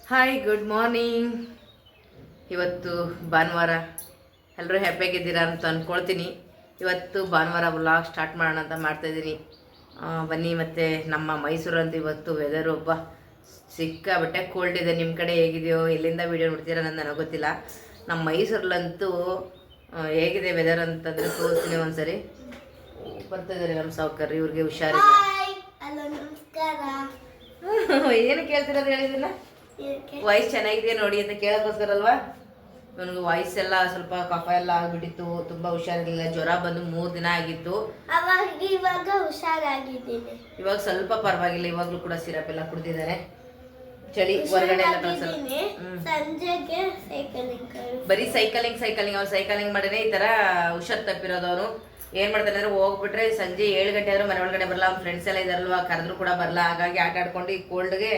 Hi good morning. ಇವತ್ತು ಭಾನುವಾರ, ಎಲ್ಲರೂ ಹ್ಯಾಪಿಯಾಗಿದ್ದೀರಾ ಅಂತ ಅಂದ್ಕೊಳ್ತೀನಿ. ಇವತ್ತು ಭಾನುವಾರ ವ್ಲಾಗ್ ಸ್ಟಾರ್ಟ್ ಮಾಡೋಣ ಅಂತ ಮಾಡ್ತಾಯಿದ್ದೀನಿ. ಬನ್ನಿ. ಮತ್ತು ನಮ್ಮ ಮೈಸೂರಂತೂ ಇವತ್ತು ವೆದರ್ ಸಿಕ್ಕಾಬಟ್ಟೆ ಕೋಲ್ಡ್ ಇದೆ. ನಿಮ್ಮ ಕಡೆ ಹೇಗಿದೆಯೋ, ಎಲ್ಲಿಂದ ವೀಡಿಯೋ ನೋಡ್ತೀರಾ ನನಗೆ ಗೊತ್ತಿಲ್ಲ. ನಮ್ಮ ಮೈಸೂರಲ್ಲಂತೂ ಹೇಗಿದೆ ವೆದರ್ ಅಂತಂದರೆ ತೋರಿಸ್ತೀನಿ ಒಂದ್ಸರಿ. ಬರ್ತಾಯಿದ್ದಾರೆ ನಮ್ಮ ಸಾವುಕಾರ್ರಿ, ಇವ್ರಿಗೆ ಹುಷಾರಿಲ್ಲ. ಏನು ಕೇಳ್ತಿರೋದು ಹೇಳಿದಿಲ್ಲ, ವಾಯ್ಸ್ ಚೆನ್ನಾಗಿದೆ ನೋಡಿ ಅಂತ ಕೇಳೋಕ್ಕೋಸ್ಕರ ಅಲ್ವಾ. ನನಗೆ ವಾಯ್ಸ್ ಎಲ್ಲ ಸ್ವಲ್ಪ ಕಫ ಎಲ್ಲ ಆಗಿಬಿಟ್ಟಿತ್ತು, ತುಂಬ ಹುಷಾರಿರಲಿಲ್ಲ, ಜ್ವರ ಬಂದು 3 ದಿನ ಆಗಿತ್ತು. ಇವಾಗ ಹುಷಾರಾಗಿದ್ದೀನಿ. ಇವಾಗ ಸ್ವಲ್ಪ ಪರವಾಗಿಲ್ಲ, ಇವಾಗಲೂ ಕೂಡ ಸಿರಪ್ ಎಲ್ಲ ಕುಡಿದಿದ್ದಾರೆ. ಚಳಿ ಹೊರಗಡೆ ಎಲ್ಲ ಕಳಿಸಲ್ಲ. ಸಂಜೆಗೆ ಬರೀ ಸೈಕಲಿಂಗ್ ಅವ್ನು ಸೈಕಲಿಂಗ್ ಮಾಡಿದ್ರೆ ಈ ಥರ ಹುಷಾರ್ ತಪ್ಪಿರೋದು. ಅವನು ಏನು ಮಾಡ್ತಾನೆ ಅಂದರೆ ಹೋಗ್ಬಿಟ್ರೆ ಸಂಜೆ 7 ಗಂಟೆ ಆದರೂ ಮನೆ ಒಳಗಡೆ ಬರಲ್ಲ. ಅವ್ನ ಫ್ರೆಂಡ್ಸ್ ಎಲ್ಲ ಇದಾರಲ್ವ, ಕರೆದ್ರು ಕೂಡ ಬರಲ್ಲ. ಹಾಗಾಗಿ ಆಟ ಆಡ್ಕೊಂಡು ಈ ಕೋಲ್ಡ್ಗೆ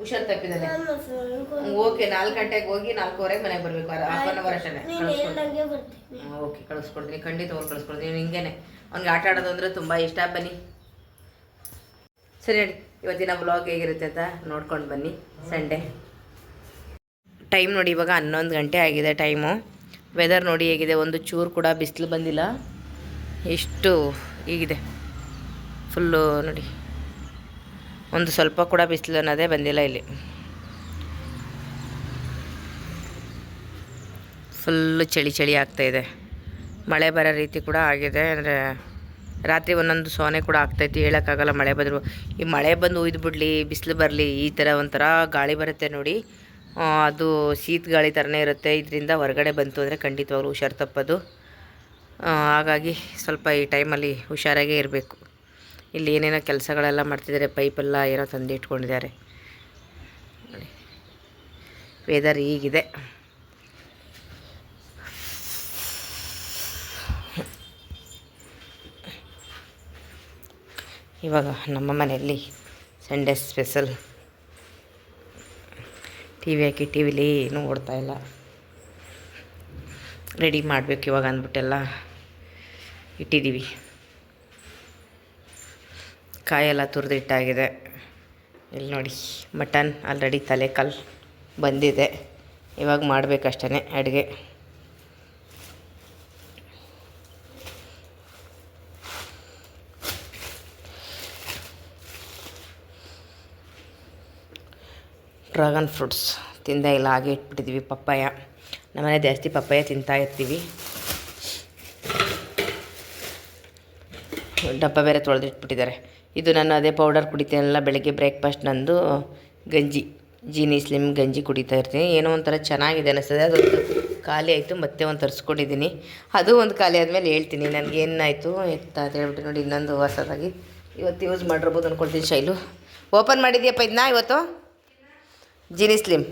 ಹುಷಾರ್ ತಪ್ಪಿದ್ದಾನೆ. ಓಕೆ, 4 ಗಂಟೆಗೆ ಹೋಗಿ 4:15 ಮನೆಗೆ ಬರಬೇಕು. ಹಾಫ್ ಅನ್ ಅವರ್ ಅಷ್ಟೇ. ಓಕೆ, ಕಳಿಸ್ಕೊಡ್ತೀನಿ, ಖಂಡಿತ ಹೋಗಿ ಕಳಿಸ್ಕೊಡ್ತೀನಿ. ಹಿಂಗೇನೆ ಅವ್ನಿಗೆ ಆಟ ಆಡೋದು ಅಂದರೆ ತುಂಬ ಇಷ್ಟ. ಬನ್ನಿ ಸರಿ ಹೇಳಿ, ಇವತ್ತಿನ ವ್ಲಾಗ್ ಹೇಗಿರುತ್ತೆ ಅಂತ ನೋಡ್ಕೊಂಡು ಬನ್ನಿ. ಸಂಡೇ ಟೈಮ್ ನೋಡಿ, ಇವಾಗ 11 ಗಂಟೆ ಆಗಿದೆ ಟೈಮು. ವೆದರ್ ನೋಡಿ ಹೇಗಿದೆ, ಒಂದು ಚೂರು ಕೂಡ ಬಿಸಿಲು ಬಂದಿಲ್ಲ. ಎಷ್ಟು ಹೀಗಿದೆ ಫುಲ್ಲು ನೋಡಿ, ಒಂದು ಸ್ವಲ್ಪ ಕೂಡ ಬಿಸಿಲು ಅನ್ನೋದೇ ಬಂದಿಲ್ಲ ಇಲ್ಲಿ. ಫುಲ್ಲು ಚಳಿ ಆಗ್ತಾಯಿದೆ. ಮಳೆ ಬರೋ ರೀತಿ ಕೂಡ ಆಗಿದೆ. ಅಂದರೆ ರಾತ್ರಿ ಒಂದೊಂದು ಸೋನೆ ಕೂಡ ಆಗ್ತೈತಿ, ಹೇಳೋಕ್ಕಾಗಲ್ಲ. ಮಳೆ ಬಂದರು, ಈ ಮಳೆ ಬಂದು ಉಯ್ದು ಬಿಡಲಿ, ಬಿಸಿಲು ಬರಲಿ, ಈ ಥರ ಒಂಥರ ಗಾಳಿ ಬರುತ್ತೆ ನೋಡಿ. ಅದು ಶೀತ ಗಾಳಿ ಥರನೇ ಇರುತ್ತೆ. ಇದರಿಂದ ಹೊರಗಡೆ ಬಂತು ಅಂದರೆ ಖಂಡಿತವಾಗ್ಲೂ ಹುಷಾರು ತಪ್ಪೋದು. ಹಾಗಾಗಿ ಸ್ವಲ್ಪ ಈ ಟೈಮಲ್ಲಿ ಹುಷಾರಾಗೇ ಇರಬೇಕು. ಇಲ್ಲಿ ಏನೇನೋ ಕೆಲಸಗಳೆಲ್ಲ ಮಾಡ್ತಿದ್ದಾರೆ, ಪೈಪೆಲ್ಲ ಏನೋ ತಂದು ಇಟ್ಕೊಂಡಿದ್ದಾರೆ ನೋಡಿ. ವೆದರ್ ಹೀಗಿದೆ. ಇವಾಗ ನಮ್ಮ ಮನೆಯಲ್ಲಿ ಸಂಡೇ ಸ್ಪೆಷಲ್ ಟಿ ವಿ ಹಾಕಿ ಟಿ ವಿಲಿ ಏನೂ ಓಡ್ತಾಯಿಲ್ಲ. ರೆಡಿ ಮಾಡಬೇಕು ಇವಾಗ ಅಂದ್ಬಿಟ್ಟೆಲ್ಲ ಇಟ್ಟಿದ್ದೀವಿ. ಕಾಯೆಲ್ಲ ತುರಿದಿಟ್ಟಾಗಿದೆ. ಇಲ್ಲಿ ನೋಡಿ, ಮಟನ್ ಆಲ್ರೆಡಿ ತಲೆಕಾಲು ಬಂದಿದೆ. ಇವಾಗ ಮಾಡಬೇಕಷ್ಟೇ ಅಡುಗೆ. ಡ್ರ್ಯಾಗನ್ ಫ್ರೂಟ್ಸ್ ತಿಂದೇ ಇಲ್ಲ, ಹಾಗೆ ಇಟ್ಬಿಟ್ಟಿದ್ದೀವಿ. ಪಪ್ಪಾಯ, ನಮ್ಮನೆ ಜಾಸ್ತಿ ಪಪ್ಪಾಯ ತಿಂತಾ ಇರ್ತೀವಿ. ಡಬ್ಬ ಬೇರೆ ತೊಳೆದಿಟ್ಬಿಟ್ಟಿದ್ದಾರೆ. ಇದು ನಾನು ಅದೇ ಪೌಡರ್ ಕುಡಿತೀನಲ್ಲ ಬೆಳಗ್ಗೆ ಬ್ರೇಕ್ಫಾಸ್ಟ್. ನಂದು ಗಂಜಿ, ಜೀನಿ ಸ್ಲಿಮ್ ಗಂಜಿ ಕುಡಿತಾ ಇರ್ತೀನಿ. ಏನೋ ಒಂಥರ ಚೆನ್ನಾಗಿದೆ ಅನ್ನಿಸ್ತದೆ. ಅದೊಂದು ಖಾಲಿ ಆಯಿತು, ಮತ್ತೆ ಒಂದು ತರಿಸ್ಕೊಂಡಿದ್ದೀನಿ. ಅದು ಒಂದು ಖಾಲಿ ಆದಮೇಲೆ ಹೇಳ್ತೀನಿ ನನಗೇನಾಯಿತು ಎತ್ತ ಅಂತ ಹೇಳ್ಬಿಟ್ಟು. ನೋಡಿ, ಇನ್ನೊಂದು ಹೊಸದಾಗಿ ಇವತ್ತು ಯೂಸ್ ಮಾಡಿರ್ಬೋದು ಅಂದ್ಕೊಳ್ತೀನಿ. ಶೈಲು ಓಪನ್ ಮಾಡಿದ್ಯಪ್ಪ ಇದನ್ನ ಇವತ್ತು. ಜೀನಿ ಸ್ಲಿಮ್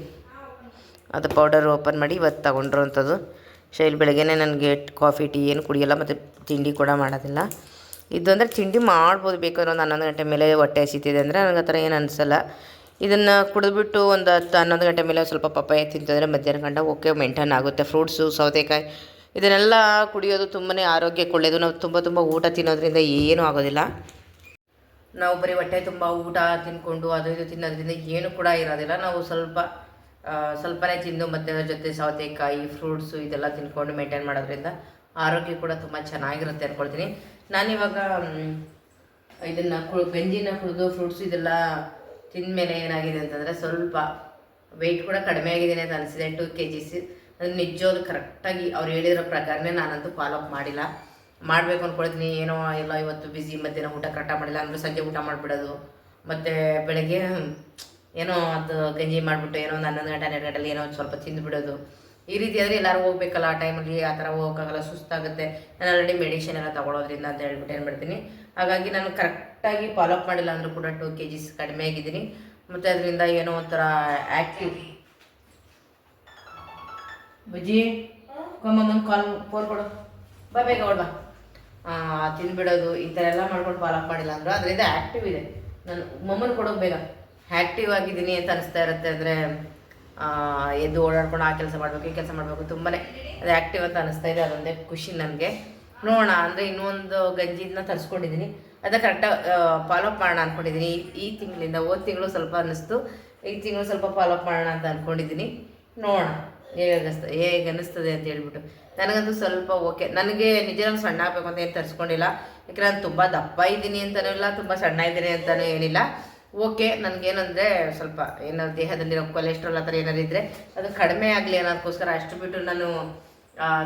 ಅದು ಪೌಡರ್ ಓಪನ್ ಮಾಡಿ ಇವತ್ತು ತಗೊಂಡ್ರು ಅಂಥದ್ದು. ಶೈಲು ಬೆಳಗ್ಗೆನೇ ನನಗೆ ಕಾಫಿ ಟೀ ಏನು ಕುಡಿಯೋಲ್ಲ, ಮತ್ತು ತಿಂಡಿ ಕೂಡ ಮಾಡೋದಿಲ್ಲ. ಇದು ಅಂದರೆ ತಿಂಡಿ ಮಾಡ್ಬೋದು ಬೇಕಾದ್ರೆ ಒಂದು 11 ಗಂಟೆ ಮೇಲೆ ಹೊಟ್ಟೆ ಹಸಿತಿದೆ ಅಂದರೆ ನನಗೆ ಆ ಥರ ಏನು ಅನಿಸಲ್ಲ. ಇದನ್ನು ಕುಡಿದ್ಬಿಟ್ಟು ಒಂದು 10-11 ಗಂಟೆ ಮೇಲೆ ಸ್ವಲ್ಪ ಪಪ್ಪಾಯ ತಿಂತಂದರೆ ಮಧ್ಯಾಹ್ನ ಗಂಟ ಓಕೆ ಮೇಂಟೈನ್ ಆಗುತ್ತೆ. ಫ್ರೂಟ್ಸು, ಸೌತೆಕಾಯಿ ಇದನ್ನೆಲ್ಲ ಕುಡಿಯೋದು ತುಂಬಾ ಆರೋಗ್ಯಕ್ಕೆ ಒಳ್ಳೆಯದು. ನಾವು ತುಂಬ ಊಟ ತಿನ್ನೋದ್ರಿಂದ ಏನೂ ಆಗೋದಿಲ್ಲ. ನಾವು ಬರೀ ಹೊಟ್ಟೆ ತುಂಬ ಊಟ ತಿಂದ್ಕೊಂಡು ಅದು ಇದು ತಿನ್ನೋದ್ರಿಂದ ಏನು ಕೂಡ ಇರೋದಿಲ್ಲ. ನಾವು ಸ್ವಲ್ಪನೇ ತಿಂದು ಮತ್ತು ಅದರ ಜೊತೆ ಸೌತೆಕಾಯಿ, ಫ್ರೂಟ್ಸು ಇದೆಲ್ಲ ತಿಂದ್ಕೊಂಡು ಮೇಂಟೈನ್ ಮಾಡೋದ್ರಿಂದ ಆರೋಗ್ಯ ಕೂಡ ತುಂಬ ಚೆನ್ನಾಗಿರುತ್ತೆ ಅಂದ್ಕೊಳ್ತೀನಿ. ನಾನಿವಾಗ ಇದನ್ನು ಗಂಜಿನ ಕುಡಿದು ಫ್ರೂಟ್ಸ್ ಇದೆಲ್ಲ ತಿಂದಮೇಲೆ ಏನಾಗಿದೆ ಅಂತಂದರೆ ಸ್ವಲ್ಪ ವೆಯ್ಟ್ ಕೂಡ ಕಡಿಮೆ ಆಗಿದ್ದೀನಿ ಅಂತ ಅನಿಸಿದೆ. 2 kgs. ಅದು ನಿಜವಾಗ್ಲೂ ಕರೆಕ್ಟಾಗಿ ಅವ್ರು ಹೇಳಿರೋ ಪ್ರಕಾರನೇ ನಾನಂತೂ ಫಾಲೋಅಪ್ ಮಾಡಿಲ್ಲ. ಮಾಡಬೇಕು ಅಂದ್ಕೊಳ್ತೀನಿ. ಏನೋ ಎಲ್ಲ ಇವತ್ತು ಬಿಸಿ, ಮಧ್ಯಾಹ್ನ ಊಟ ಕರೆಕ್ಟಾಗಿ ಮಾಡಿಲ್ಲ ಅಂದರೆ ಸಂಜೆ ಊಟ ಮಾಡಿಬಿಡೋದು. ಮತ್ತು ಬೆಳಗ್ಗೆ ಏನೋ ಅದು ಗಂಜಿ ಮಾಡಿಬಿಟ್ಟು ಏನೋ ಒಂದು 11 ಗಂಟೆ 12 ಗಂಟೆಲಿ ಏನೋ ಸ್ವಲ್ಪ ತಿಂದುಬಿಡೋದು. ಈ ರೀತಿ ಆದರೆ ಎಲ್ಲರೂ ಹೋಗ್ಬೇಕಲ್ಲ ಆ ಟೈಮಲ್ಲಿ, ಆ ಥರ ಹೋಗೋಕ್ಕಾಗಲ್ಲ, ಸುಸ್ತಾಗುತ್ತೆ. ನಾನು ಆಲ್ರೆಡಿ ಮೆಡಿಷನ್ ಎಲ್ಲ ತೊಗೊಳೋದ್ರಿಂದ ಅಂತ ಹೇಳ್ಬಿಟ್ಟು ಏನು ಮಾಡ್ತೀನಿ. ಹಾಗಾಗಿ ನಾನು ಕರೆಕ್ಟಾಗಿ ಫಾಲೋಅಪ್ ಮಾಡಿಲ್ಲ ಅಂದರೂ ಕೂಡ 2 kgs ಕಡಿಮೆ ಆಗಿದ್ದೀನಿ. ಮತ್ತು ಅದರಿಂದ ಏನೋ ಒಂಥರ ಆ್ಯಕ್ಟಿವ್. ಬಜ್ಜಿ ಕೊಮ್ಮಮ್ಮನ ಫೋನ್ ಕೊಡು, ಬಾ ಬೇಗ ಹೊಡ್ಬಾ. ತಿಂದುಬಿಡೋದು ಈ ಥರ ಎಲ್ಲ ಮಾಡ್ಕೊಂಡು ಫಾಲೋಅಪ್ ಮಾಡಿಲ್ಲ ಅಂದರು ಅದರಿಂದ ಆ್ಯಕ್ಟಿವ್ ಇದೆ. ನಾನು ಮಮ್ಮನ ಕೊಡೋದು ಬೇಗ ಆ್ಯಕ್ಟಿವ್ ಆಗಿದ್ದೀನಿ ಅಂತ ಅನಿಸ್ತಾ ಇರುತ್ತೆ. ಅಂದರೆ ಎದ್ದು ಓಡಾಡ್ಕೊಂಡು ಆ ಕೆಲಸ ಮಾಡಬೇಕು, ಈ ಕೆಲಸ ಮಾಡಬೇಕು, ತುಂಬಾ ಅದು ಆ್ಯಕ್ಟಿವ್ ಅಂತ ಅನಿಸ್ತಾ ಇದೆ. ಅದೊಂದೇ ಖುಷಿ ನನಗೆ. ನೋಡೋಣ ಅಂದರೆ ಇನ್ನೊಂದು ಗಂಜಿನ ತರಿಸ್ಕೊಂಡಿದ್ದೀನಿ. ಅದನ್ನು ಕರೆಕ್ಟಾಗಿ ಫಾಲೋಅಪ್ ಮಾಡೋಣ ಅಂದ್ಕೊಂಡಿದ್ದೀನಿ. ಈ ತಿಂಗಳಿಂದ ಹೋದ ತಿಂಗಳು ಸ್ವಲ್ಪ ಅನ್ನಿಸ್ತು ಈ ತಿಂಗಳು ಸ್ವಲ್ಪ ಫಾಲೋಅಪ್ ಮಾಡೋಣ ಅಂತ ಅಂದ್ಕೊಂಡಿದ್ದೀನಿ. ನೋಡೋಣ ಹೇಗೆ ಅನ್ನಿಸ್ತದೆ ಅಂತ ಹೇಳ್ಬಿಟ್ಟು. ನನಗಂತೂ ಸ್ವಲ್ಪ ಓಕೆ. ನನಗೆ ನಿಜ ನಾನು ಸಣ್ಣ ಆಗಬೇಕು ಅಂತ ಏನು ತರಿಸ್ಕೊಂಡಿಲ್ಲ. ಯಾಕಂದರೆ ನಾನು ತುಂಬ ದಪ್ಪ ಇದ್ದೀನಿ ಅಂತಲೂ ಇಲ್ಲ, ತುಂಬ ಸಣ್ಣ ಇದ್ದೀನಿ ಅಂತಲೂ ಏನಿಲ್ಲ. ಓಕೆ, ನನಗೇನಂದರೆ ಸ್ವಲ್ಪ ಏನಾದ್ರು ದೇಹದಲ್ಲಿರೋ ಕೊಲೆಸ್ಟ್ರಾಲ್ ಆ ಥರ ಏನಾದ್ರು ಇದ್ದರೆ ಅದು ಕಡಿಮೆ ಆಗಲಿ ಅನ್ನೋದಕ್ಕೋಸ್ಕರ. ಅಷ್ಟು ಬಿಟ್ಟು ನಾನು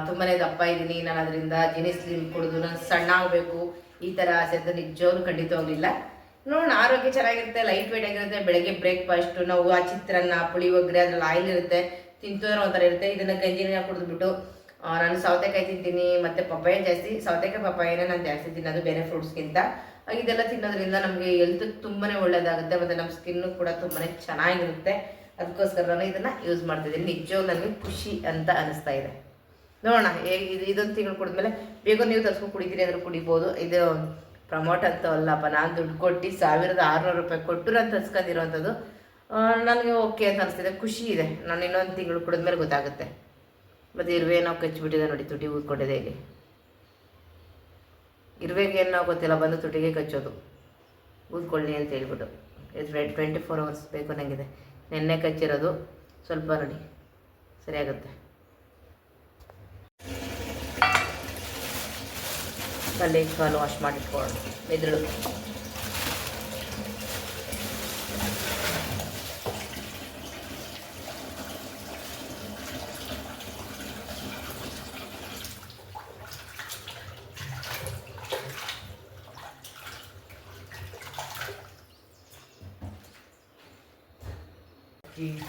ತುಂಬಾ ದಪ್ಪ ಇದ್ದೀನಿ, ನಾನು ಅದರಿಂದ ಜಿನಿ ಸ್ಲಿಮ್ ಕುಡಿದು ನಾನು ಸಣ್ಣ ಆಗಬೇಕು ಈ ಥರ ಆಸೆ ಅಂತ ನಿಜವಾಗ್ಲೂ ಖಂಡಿತವಾಗಲಿಲ್ಲ. ನೋಡೋಣ, ಆರೋಗ್ಯ ಚೆನ್ನಾಗಿರುತ್ತೆ, ಲೈಟ್ ವೇಟ್ ಆಗಿರುತ್ತೆ. ಬೆಳಗ್ಗೆ ಬ್ರೇಕ್ಫಾಸ್ಟು ನಾವು ಆ ಚಿತ್ರಾನ್ನ, ಪುಳಿಯೋಗರೆ, ಅದ್ರಲ್ಲಿ ಆಯಿಲ್ ಇರುತ್ತೆ, ತಿಂತೋರೋ ಒಂಥರ ಇರುತ್ತೆ. ಇದನ್ನು ಗಂಜಿನ ಕುಡಿದ್ಬಿಟ್ಟು ನಾನು ಸೌತೆಕಾಯಿ ತಿಂತೀನಿ, ಮತ್ತು ಪಪ್ಪಾಯ ಜಾಸ್ತಿ. ಸೌತೆಕಾಯಿ ಪಪ್ಪಾಯನೇ ನಾನು ಜಾಸ್ತಿ ತಿನ್ನೋದು ಬೇರೆ ಫ್ರೂಟ್ಸ್ಗಿಂತ. ಇದೆಲ್ಲ ತಿನ್ನೋದ್ರಿಂದ ನಮಗೆ ಹೆಲ್ತ್ ತುಂಬಾ ಒಳ್ಳೆಯದಾಗುತ್ತೆ, ಮತ್ತು ನಮ್ಮ ಸ್ಕಿನ್ನು ಕೂಡ ತುಂಬಾ ಚೆನ್ನಾಗಿರುತ್ತೆ. ಅದಕ್ಕೋಸ್ಕರ ನಾನು ಇದನ್ನು ಯೂಸ್ ಮಾಡ್ತಿದ್ದೀನಿ. ನಿಜವಾಗ್ಲೂ ನನಗೆ ಖುಷಿ ಅಂತ ಅನಿಸ್ತಾ ಇದೆ. ನೋಡೋಣ ಹೇಗೆ ಇದೊಂದು ತಿಂಗಳು ಕುಡಿದ್ಮೇಲೆ ಬೇಗ ನೀವು ತರಿಸ್ಕೊಂಡು ಕುಡಿತೀರಿ ಅಂದ್ರೆ ಕುಡಿಬೋದು. ಇದು ಪ್ರಮೋಟ್ ಅಂತೂ ಅಲ್ಲಪ್ಪ, ನಾನು ದುಡ್ಡು ಕೊಟ್ಟು 1600 ರೂಪಾಯಿ ಕೊಟ್ಟು ನಾನು ತರಿಸ್ಕೊಂಡಿರೋವಂಥದ್ದು. ನನಗೆ ಓಕೆ ಅಂತ ಅನಿಸ್ತಿದೆ, ಖುಷಿ ಇದೆ. ನಾನು ಇನ್ನೊಂದು ತಿಂಗಳು ಕುಡಿದ್ಮೇಲೆ ಗೊತ್ತಾಗುತ್ತೆ. ಮತ್ತು ಇರುವೆ ನಾವು ಕಚ್ಚಿಬಿಟ್ಟಿದೆ ನೋಡಿ, ತುಟಿ ಊದ್ಕೊಂಡಿದೆ ಇಲ್ಲಿ. ಇರುವೆಗೆ ಏನು ನಾವು ಗೊತ್ತಿಲ್ಲ, ಬಂದು ತುಟಿಗೆ ಕಚ್ಚೋದು, ಊದ್ಕೊಳ್ಳಿ ಅಂತ ಹೇಳ್ಬಿಟ್ಟು. ಇದು 24 hours ಬೇಕು ನನಗಿದೆ. ನೆನ್ನೆ ಕಚ್ಚಿರೋದು, ಸ್ವಲ್ಪ ನೋಡಿ ಸರಿಯಾಗುತ್ತೆ. ತಲೆ ಕಾಲು ವಾಶ್ ಮಾಡಿಟ್ಕೊಳ್ಳೋಣ. ಮೆದುಳು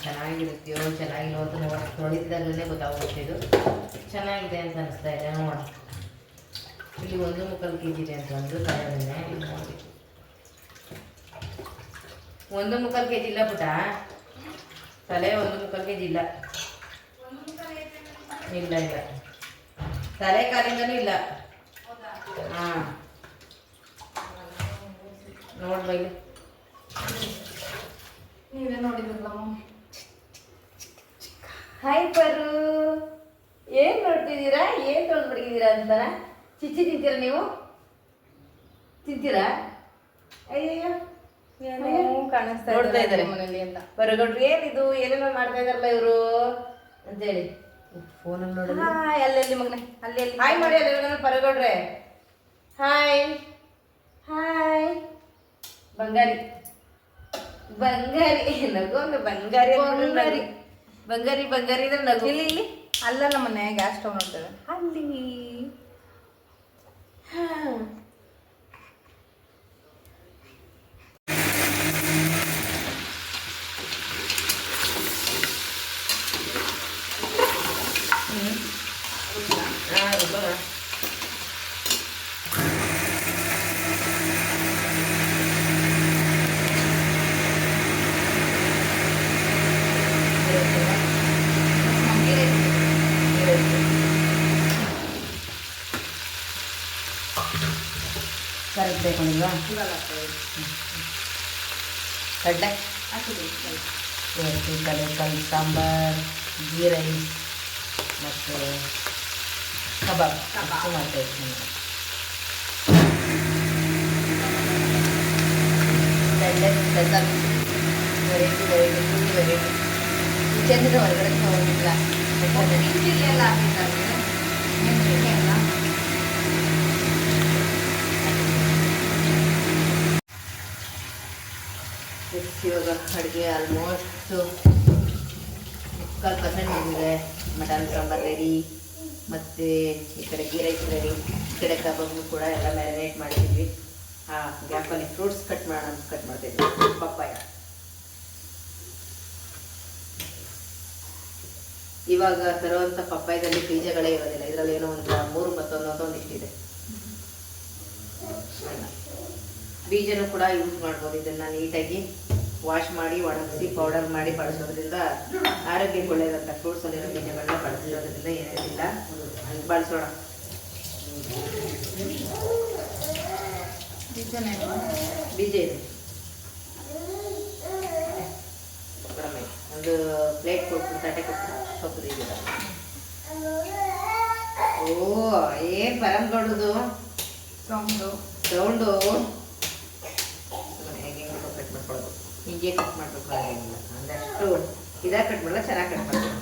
ಚೆನ್ನಾಗಿರುತ್ತೆಯೋ ಚೆನ್ನಾಗಿಲ್ಲ ಅಂತ ನೋಡಿದ್ದಾಗಲೇ ಗೊತ್ತಾಗುತ್ತೆ. ಇದು ಚೆನ್ನಾಗಿದೆ ಅಂತ ಅನಿಸ್ತಾ ಇದೆ. ನೋಡೋಣ, ಇಲ್ಲಿ 1.25 kg ಇದೆ ಅಂತ ಒಂದು ತಲೆನೇ. ಇಲ್ಲಿ ನೋಡಿ 1.25 kg ಇಲ್ಲ ಪುಟ, ತಲೆ 1.25 kg ಇಲ್ಲ. ಇಲ್ಲ ಇಲ್ಲ, ತಲೆ ಕಾಲಿಂದನೂ ಇಲ್ಲ. ಹಾಂ ನೋಡ್ಬೈಲಿ, ನೀವೇ ನೋಡಿದ್ರಲ್ಲ. ಹಾಯ್ ಪರು, ಏನು ನೋಡ್ತಿದ್ದೀರಾ? ಏನು ತೊಗೊಂಡ್ಬಿಟ್ಟಿದ್ದೀರಾ ಅಂತಾರ? ಚಿಚ್ಚಿ ತಿಂತೀರಾ ನೀವು? ತಿಂತೀರಾ? ಅಯ್ಯಯ್ಯೋ ಕಾಣಿಸ್ತಾ ನೋಡ್ತಾ ಇದ್ದಾರೆ ಮನೇಲಿ ಅಂತ. ಬರಗೌಡ್ರು, ಏನಿದು ಏನೇನೋ ಮಾಡ್ತಾ ಇದಾರಲ್ಲ ಇವರು ಅಂತೇಳಿ ಫೋನಲ್ಲಿ ನೋಡಿ. ಅಲ್ಲೆಲ್ಲಿ ಮಗನೆ, ಅಲ್ಲಿ ಹಾಯ್ ಮಾಡಿ ಅಲ್ಲ ಬರಗೌಡ್ರೆ. Hi hi. ಬಂಗಾರಿ ಬಂಗಾರಿ ನಗು ಅಂದ್ರೆ ಬಂಗಾರಿ ಬಂಗಾರಿ ಬಂಗಾರಿ ಬಂಗಾರಿ ಅಂದ್ರೆ ನಗು. ಇಲ್ಲಿ ಇಲ್ಲಿ ಅಲ್ಲಲ್ಲ ಮನೆ ಗ್ಯಾಸ್ ಸ್ಟವ್ ನೋಡ್ತೇವೆ ಅಲ್ಲಿ. ಕರೆಕ್ಟ್ ಬೇಕಲ್ವಾ? ಕಡಲೆ ಕಡಲೆಕಾಯಿ ಸಾಂಬಾರ್, ಗೀ ರೈಸ್ ಮತ್ತು ಕಬಾಬ್ ಅಷ್ಟು ಮಾಡ್ತಾಯಿದ್ದೀನಿ. ಕಡಲೆ special variety variety full variety. Chandra ಹೊರಗಡೆ ಹೋಗಿಲ್ಲ ಎಲ್ಲ ಹಾಕಿದ್ದಾರೆ ಎಲ್ಲ. ಇವಾಗ ಅಡುಗೆ ಆಲ್ಮೋಸ್ಟು 40% ಮುಗಿದೆ. ಮಟನ್ ಸಾಂಬಾರು ರೆಡಿ, ಮತ್ತು ಈ ಕಡೆ ಗೀ ರೈಸ್ ರೆಡಿ, ಈ ಕಡೆ ಕಬಾಬ್ನು ಕೂಡ ಎಲ್ಲ ಮ್ಯಾರಿನೇಟ್ ಮಾಡಿದ್ವಿ. ಗ್ಯಾಪಲ್ಲಿ ಫ್ರೂಟ್ಸ್ ಕಟ್ ಮಾಡೋಣ ಅಂತ ಕಟ್ ಮಾಡ್ತಾಯಿದ್ವಿ. ಪಪ್ಪಾಯ ಇವಾಗ ತರುವಂಥ ಪಪ್ಪಾಯದಲ್ಲಿ ಬೀಜಗಳೇ ಇರೋದಿಲ್ಲ. ಇದರಲ್ಲಿ ಏನೋ ಒಂದು 3 ಮತ್ತೊಂದು ಇಷ್ಟಿದೆ. ಬೀಜನೂ ಕೂಡ ಯೂಸ್ ಮಾಡ್ಬೋದು. ಇದನ್ನು ನೀಟಾಗಿ ವಾಶ್ ಮಾಡಿ ಒಣಗಿಸಿ ಪೌಡರ್ ಮಾಡಿ ಬಳಸೋದ್ರಿಂದ ಆರೋಗ್ಯಕ್ಕೆ ಒಳ್ಳೆಯದಂತ. ಫ್ರೂಟ್ಸಲ್ಲಿರೋ ಬೀಜಗಳನ್ನ ಬಳಸಿರೋದ್ರಿಂದ ಏನೇನಿಲ್ಲ ಬಳಸೋಣ. ಬೀಜ ಇದೆ ಒಂದು ಪ್ಲೇಟ್ ಕೊಟ್ಟು ತಟ್ಟೆ ಕೊಟ್ಟು ಸೊಪ್ಪು ಇದೆ. ಓ ಏನು ಪರಂಗೌಡದು ಸೌಂಡು ಹೆಂಗೆ ಕಟ್ ಮಾಡ್ಕೊಳ್ಳೋದು. ಹಿಂಗೆ ಹೀಗೆ ಕಟ್ ಮಾಡಬೇಕು ಹಾಗೇನಿಲ್ಲ, ಒಂದಷ್ಟು ಇದಾಗಿ ಕಟ್ ಮಾಡಲ್ಲ, ಚೆನ್ನಾಗಿ ಕಟ್ ಮಾಡಬೇಕು.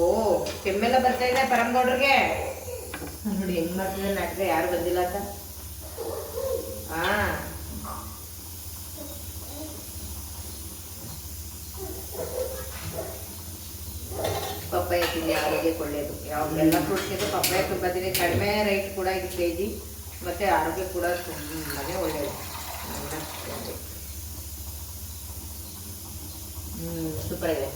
ಓ ಕೆಮ್ಮೆಲ್ಲ ಬರ್ತಾ ಇದೆ ಪರಮಗೌಡ್ರಿಗೆ. ನೋಡಿ ಹೆಂಗ್ ಮಾಡ್ತಿದ್ರೆ ನಾಟಕ, ಯಾರು ಬಂದಿಲ್ಲ ಅಂತ. ಪಪ್ಪಾಯ ತಿಂಡಿ ಆರೋಗ್ಯಕ್ಕೆ ಒಳ್ಳೆಯದು. ಯಾವಾಗೆಲ್ಲ ಫ್ರೂಟ್ಸ್ ಇದೆ, ಪಪ್ಪಾಯ ತುಂಬ ತಿಂಡಿ, ಕಡಿಮೆ ರೇಟ್ ಕೂಡ ಇದು kg, ಮತ್ತು ಆರೋಗ್ಯ ಕೂಡ ತುಂಬಾ ಒಳ್ಳೆಯದು. ಸೂಪರ್ ಇದೆ.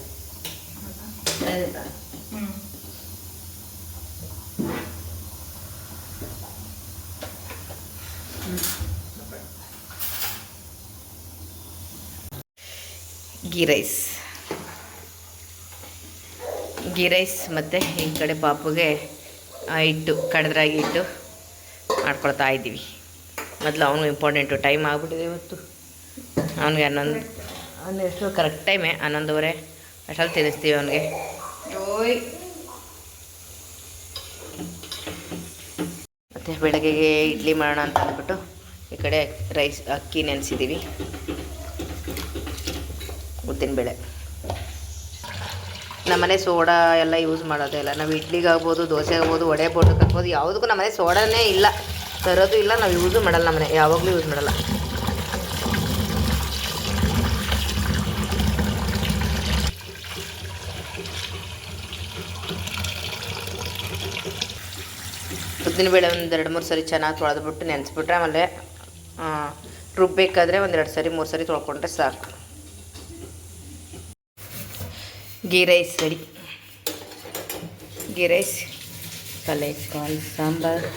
ಗೀ ರೈಸ್ ಮತ್ತು ಈ ಕಡೆ ಪಾಪುಗೆ ಹಿಟ್ಟು ಕಡದ್ರಾಗಿ ಇಟ್ಟು ಮಾಡ್ಕೊಳ್ತಾ ಇದ್ದೀವಿ. ಮೊದಲು ಅವನು ಇಂಪಾರ್ಟೆಂಟು, ಟೈಮ್ ಆಗಿಬಿಟ್ಟಿದೆ ಇವತ್ತು. ಅವನಿಗೆ ಅವನು ಎಷ್ಟು ಕರೆಕ್ಟ್ ಟೈಮೇ 11:30 ಅಷ್ಟಲ್ಲಿ ತಿನ್ನಿಸ್ತೀವಿ ಅವನಿಗೆ. ಓಯ್ ಮತ್ತು ಬೆಳಗ್ಗೆಗೆ ಇಡ್ಲಿ ಮಾಡೋಣ ಅಂತ ಅಂದ್ಬಿಟ್ಟು ಈ ಕಡೆ ಅಕ್ಕಿ ನೆನೆಸಿದ್ದೀವಿ, ಉದ್ದಿನಬೇಳೆ. ನಮ್ಮನೆ ಸೋಡಾ ಎಲ್ಲ ಯೂಸ್ ಮಾಡೋದೇ ಇಲ್ಲ. ನಾವು ಇಡ್ಲಿಗಾಗ್ಬೋದು, ದೋಸೆ ಆಗ್ಬೋದು, ವಡೆ ಬೋಟಕ್ಕೆ ಆಗ್ಬೋದು, ಯಾವುದಕ್ಕೂ ನಮ್ಮನೆ ಸೋಡಾನೇ ಇಲ್ಲ, ತರೋದು ಇಲ್ಲ, ನಾವು ಯೂಸು ಮಾಡಲ್ಲ. ನಮ್ಮನೆ ಯಾವಾಗಲೂ ಯೂಸ್ ಮಾಡಲ್ಲ. ಉದ್ದಿನಬೇಳೆ ಒಂದು 2-3 ಸರಿ ಚೆನ್ನಾಗಿ ತೊಳೆದ್ಬಿಟ್ಟು ನೆನೆಸ್ಬಿಟ್ರೆ, ಆಮೇಲೆ ರುಬ್ಬೇಕಾದ್ರೆ 1-2 ಸರಿ 3 ಸರಿ ತೊಳ್ಕೊಂಡ್ರೆ ಸಾಕು. Ghee rice ready. Ghee rice, ಕಲೇಕಾಳು ಸಾಂಬಾರು,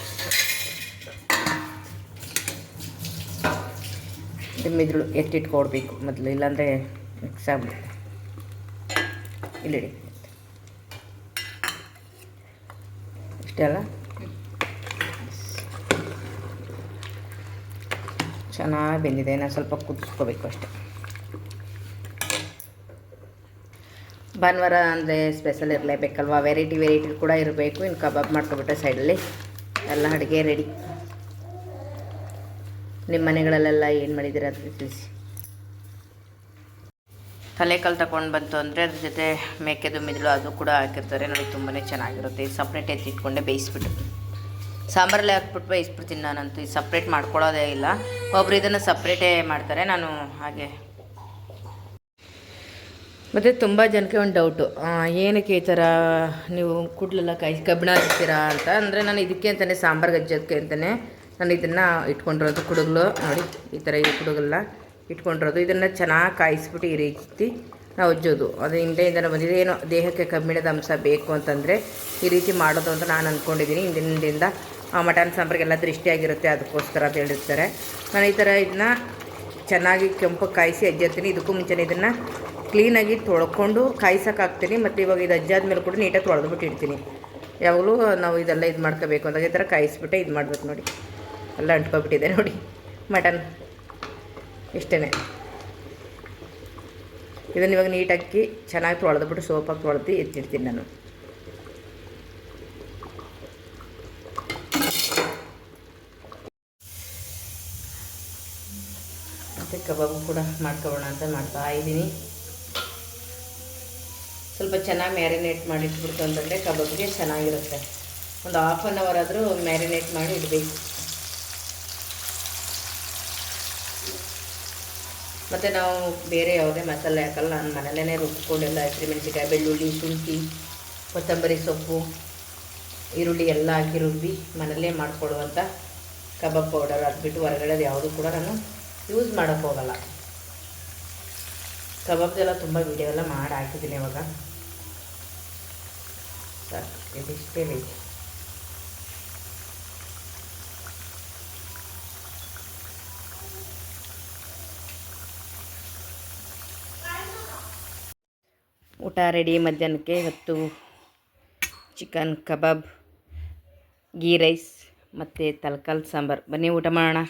ಮಿದುಳು ಎತ್ತಿಟ್ಕೊಡ್ಬೇಕು ಮೊದಲು, ಇಲ್ಲಾಂದರೆ ಮಿಕ್ಸ್ ಆಗ್ಬಿಡುತ್ತೆ. ಇಲ್ಲಿ ಇಷ್ಟೇ ಅಲ್ಲ, ಚೆನ್ನಾಗಿ ಬೆಂದಿದೆ. ನಾನು ಸ್ವಲ್ಪ ಕುದಿಸ್ಕೋಬೇಕು ಅಷ್ಟೆ. ಭಾನುವಾರ ಅಂದರೆ ಸ್ಪೆಷಲ್ ಇರಲೇಬೇಕಲ್ವ, ವೆರೈಟಿ ಕೂಡ ಇರಬೇಕು. ಇನ್ನು ಕಬಾಬ್ ಮಾಡ್ಕೊಬಿಟ್ರೆ ಸೈಡಲ್ಲಿ ಎಲ್ಲ ಅಡುಗೆ ರೆಡಿ. ನಿಮ್ಮ ಮನೆಗಳಲ್ಲೆಲ್ಲ ಏನು ಮಾಡಿದ್ದೀರ ಅಂತ ತಿಳಿಸಿ. ಕಲೇಕಾಳು ತಗೊಂಡು ಬಂತು ಅಂದರೆ ಅದ್ರ ಜೊತೆ ಮೇಕೆದು ಮಿದುಳು ಅದು ಕೂಡ ಹಾಕಿರ್ತಾರೆ ನೋಡಿ, ತುಂಬಾ ಚೆನ್ನಾಗಿರುತ್ತೆ. ಇದು ಸಪ್ರೇಟ್ ಎತ್ತಿಟ್ಕೊಂಡೆ ಬೇಯಿಸ್ಬಿಟ್ಟು ಸಾಂಬಾರಲ್ಲಿ ಹಾಕ್ಬಿಟ್ಟು ಬೇಯಿಸ್ಬಿಡ್ತೀನಿ ನಾನಂತೂ. ಇದು ಸಪ್ರೇಟ್ ಮಾಡ್ಕೊಳ್ಳೋದೇ ಇಲ್ಲ. ಒಬ್ರು ಇದನ್ನು ಸಪ್ರೇಟೇ ಮಾಡ್ತಾರೆ, ನಾನು ಹಾಗೆ. ಮತ್ತು ತುಂಬ ಜನಕ್ಕೆ ಒಂದು ಡೌಟು, ಏನಕ್ಕೆ ಈ ಥರ ನೀವು ಕೂಡಲೆಲ್ಲ ಕಬ್ಬಿಣ ಹಾಕ್ತೀರಾ ಅಂತ. ಅಂದರೆ ನಾನು ಇದಕ್ಕೆ ಅಂತಲೇ ಸಾಂಬಾರು ಗಜ್ಜೋದಕ್ಕೆ ಅಂತಲೇ ನಾನು ಇದನ್ನು ಇಟ್ಕೊಂಡಿರೋದು. ಕುಡುಗಲು ನೋಡಿ, ಈ ಥರ ಈ ಕುಡುಗಲ್ಲ ಇಟ್ಕೊಂಡಿರೋದು. ಇದನ್ನು ಚೆನ್ನಾಗಿ ಕಾಯಿಸ್ಬಿಟ್ಟು ಈ ರೀತಿ ನಾವು ಉಜ್ಜೋದು. ಅದು ಹಿಂದೆಯಿಂದನೇ ಬಂದಿದೆ. ಏನೋ ದೇಹಕ್ಕೆ ಕಬ್ಬಿಣದ ಅಂಶ ಬೇಕು ಅಂತಂದರೆ ಈ ರೀತಿ ಮಾಡೋದು ಅಂತ ನಾನು ಅಂದ್ಕೊಂಡಿದ್ದೀನಿ. ಹಿಂದಿನಿಂದ ಮಟನ್ ಸಾಂಬಾರಿಗೆಲ್ಲ ದೃಷ್ಟಿಯಾಗಿರುತ್ತೆ, ಅದಕ್ಕೋಸ್ಕರ ಅಂತ ಹೇಳಿರ್ತಾರೆ. ನಾನು ಈ ಥರ ಇದನ್ನ ಚೆನ್ನಾಗಿ ಕೆಂಪು ಕಾಯಿಸಿ ಅಜ್ಜಿರ್ತೀನಿ. ಇದಕ್ಕೂ ಮುಂಚೆನೇ ಇದನ್ನು ಕ್ಲೀನಾಗಿ ತೊಳ್ಕೊಂಡು ಕಾಯಿಸೋಕ್ಕಾಗ್ತೀನಿ. ಮತ್ತು ಇವಾಗ ಇದು ಅಜ್ಜಾದ್ಮೇಲೆ ಕೂಡ ನೀಟಾಗಿ ತೊಳೆದ್ಬಿಟ್ಟು ಇಡ್ತೀನಿ. ಯಾವಾಗಲೂ ನಾವು ಇದೆಲ್ಲ ಇದು ಮಾಡ್ಕೋಬೇಕು ಅಂದಾಗ ಈ ಥರ ಕಾಯಿಸ್ಬಿಟ್ಟೆ ಇದು ಮಾಡ್ಬೇಕು. ನೋಡಿ ಎಲ್ಲ ಅಂಟ್ಕೊಬಿಟ್ಟಿದೆ ನೋಡಿ ಮಟನ್. ಇಷ್ಟೇ. ಇದನ್ನು ಇವಾಗ ನೀಟಾಗಿ ಚೆನ್ನಾಗಿ ತೊಳೆದ್ಬಿಟ್ಟು ಸೋಪಾಗಿ ತೊಳೆದು ಎತ್ತಿಡ್ತೀನಿ ನಾನು. ಮತ್ತು ಕಬಾಬು ಕೂಡ ಮಾಡ್ಕೊಳ್ಳೋಣ ಅಂತ ಮಾಡ್ತಾ ಇದ್ದೀನಿ. ಸ್ವಲ್ಪ ಚೆನ್ನಾಗಿ ಮ್ಯಾರಿನೇಟ್ ಮಾಡಿ ಇಟ್ಬಿಡ್ತು ಅಂತಂದರೆ ಕಬಾಬ್ಗೆ ಚೆನ್ನಾಗಿರುತ್ತೆ. ಒಂದು 1/2 ಅವರ್ ಆದರೂ ಮ್ಯಾರಿನೇಟ್ ಮಾಡಿ ಇಡಬೇಕು. ಮತ್ತು ನಾವು ಬೇರೆ ಯಾವುದೇ ಮಸಾಲೆ ಹಾಕಲ್ಲ. ನಾನು ಮನೆಯಲ್ಲೇ ರುಬ್ಕೊಂಡೆಲ್ಲ ಹಸಿಮೆಣಸಿಕಾಯಿ, ಬೆಳ್ಳುಳ್ಳಿ, ಶುಂಠಿ, ಕೊತ್ತಂಬರಿ ಸೊಪ್ಪು, ಈರುಳ್ಳಿ ಎಲ್ಲ ಹಾಕಿ ರುಬ್ಬಿ ಮನೆಯಲ್ಲೇ ಮಾಡಿಕೊಡುವಂಥ ಕಬಾಬ್ ಪೌಡರ್. ಅದು ಬಿಟ್ಟು ಹೊರಗಡೆದು ಯಾವುದು ಕೂಡ ನಾನು ಯೂಸ್ ಮಾಡೋಕ್ಕೆ ಹೋಗಲ್ಲ. ಕಬಾಬ್ದೆಲ್ಲ ತುಂಬ ವೀಡಿಯೋ ಎಲ್ಲ ಮಾಡಿ ಹಾಕಿದ್ದೀನಿ ಇವಾಗ. ಸಾಕು, ಇದಿಷ್ಟೇ ಬೇಕು. ಊಟ ರೆಡಿ. ಮಧ್ಯಾಹ್ನಕ್ಕೆ ಇವತ್ತು ಚಿಕನ್ ಕಬಾಬ್, ಗೀ ರೈಸ್ ಮತ್ತು ತಲಕಾಲ್ ಸಾಂಬಾರು. ಬನ್ನಿ ಊಟ ಮಾಡೋಣ.